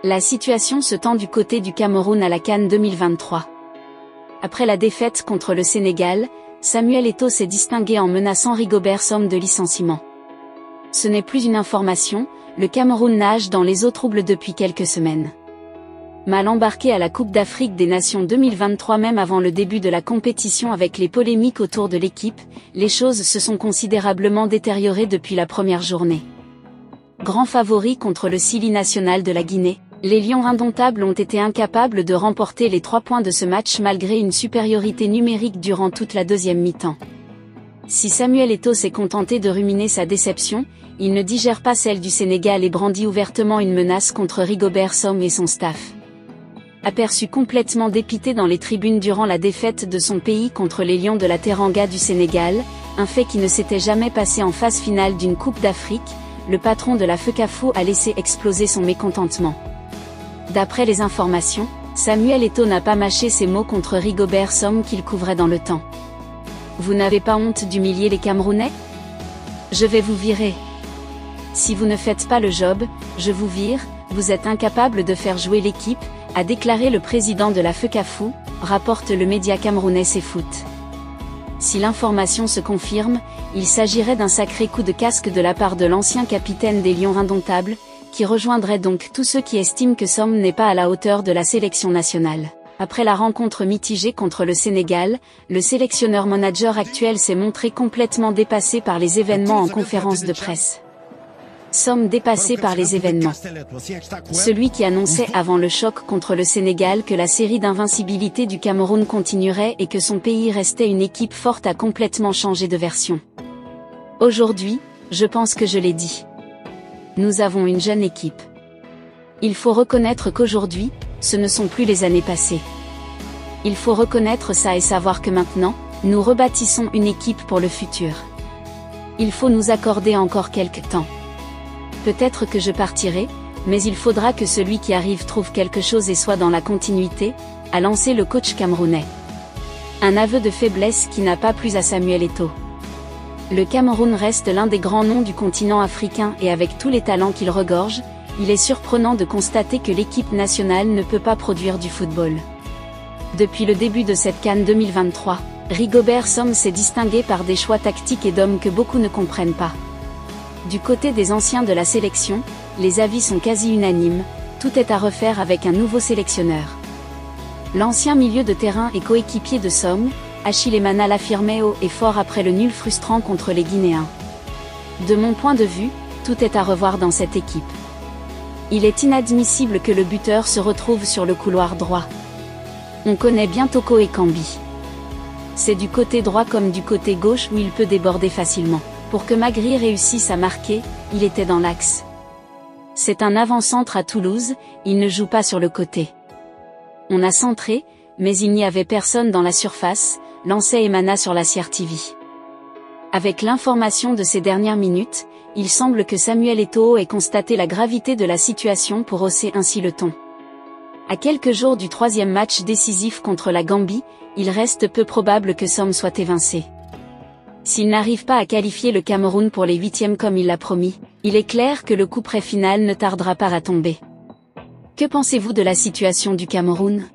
La situation se tend du côté du Cameroun à la CAN 2023. Après la défaite contre le Sénégal, Samuel Eto'o s'est distingué en menaçant Rigobert Song de licenciement. Ce n'est plus une information, le Cameroun nage dans les eaux troubles depuis quelques semaines. Mal embarqué à la Coupe d'Afrique des Nations 2023 même avant le début de la compétition avec les polémiques autour de l'équipe, les choses se sont considérablement détériorées depuis la première journée. Grand favori contre le Sili national de la Guinée, les Lions indomptables ont été incapables de remporter les 3 points de ce match malgré une supériorité numérique durant toute la deuxième mi-temps. Si Samuel Eto'o s'est contenté de ruminer sa déception, il ne digère pas celle du Sénégal et brandit ouvertement une menace contre Rigobert Song et son staff. Aperçu complètement dépité dans les tribunes durant la défaite de son pays contre les Lions de la Teranga du Sénégal, un fait qui ne s'était jamais passé en phase finale d'une Coupe d'Afrique, le patron de la FECAFO a laissé exploser son mécontentement. D'après les informations, Samuel Eto'o n'a pas mâché ses mots contre Rigobert Song qu'il couvrait dans le temps. Vous n'avez pas honte d'humilier les Camerounais? Je vais vous virer. Si vous ne faites pas le job, je vous vire, vous êtes incapable de faire jouer l'équipe, a déclaré le président de la FECAFO, rapporte le média camerounais CFoot. Si l'information se confirme, il s'agirait d'un sacré coup de casque de la part de l'ancien capitaine des Lions indomptables, qui rejoindrait donc tous ceux qui estiment que Song n'est pas à la hauteur de la sélection nationale. Après la rencontre mitigée contre le Sénégal, le sélectionneur-manager actuel s'est montré complètement dépassé par les événements en conférence de presse. Song dépassé par les événements. Celui qui annonçait avant le choc contre le Sénégal que la série d'invincibilité du Cameroun continuerait et que son pays restait une équipe forte a complètement changé de version. Aujourd'hui, je pense que je l'ai dit. Nous avons une jeune équipe. Il faut reconnaître qu'aujourd'hui, ce ne sont plus les années passées. Il faut reconnaître ça et savoir que maintenant, nous rebâtissons une équipe pour le futur. Il faut nous accorder encore quelques temps. Peut-être que je partirai, mais il faudra que celui qui arrive trouve quelque chose et soit dans la continuité, a lancé le coach camerounais. Un aveu de faiblesse qui n'a pas plu à Samuel Eto'o. Le Cameroun reste l'un des grands noms du continent africain et avec tous les talents qu'il regorge, il est surprenant de constater que l'équipe nationale ne peut pas produire du football. Depuis le début de cette CAN 2023, Rigobert Song s'est distingué par des choix tactiques et d'hommes que beaucoup ne comprennent pas. Du côté des anciens de la sélection, les avis sont quasi unanimes, tout est à refaire avec un nouveau sélectionneur. L'ancien milieu de terrain et coéquipier de Song, Achille Emmanuel l'affirmait haut et fort après le nul frustrant contre les Guinéens. De mon point de vue, tout est à revoir dans cette équipe. Il est inadmissible que le buteur se retrouve sur le couloir droit. On connaît bien Toko Ekambi. C'est du côté droit comme du côté gauche où il peut déborder facilement. Pour que Magri réussisse à marquer, il était dans l'axe. C'est un avant-centre à Toulouse, il ne joue pas sur le côté. On a centré, mais il n'y avait personne dans la surface, lançait Emana sur la CRTV. Avec l'information de ces dernières minutes, il semble que Samuel Eto'o ait constaté la gravité de la situation pour hausser ainsi le ton. À quelques jours du 3e match décisif contre la Gambie, il reste peu probable que Song soit évincé. S'il n'arrive pas à qualifier le Cameroun pour les 8e comme il l'a promis, il est clair que le couperet final ne tardera pas à tomber. Que pensez-vous de la situation du Cameroun ?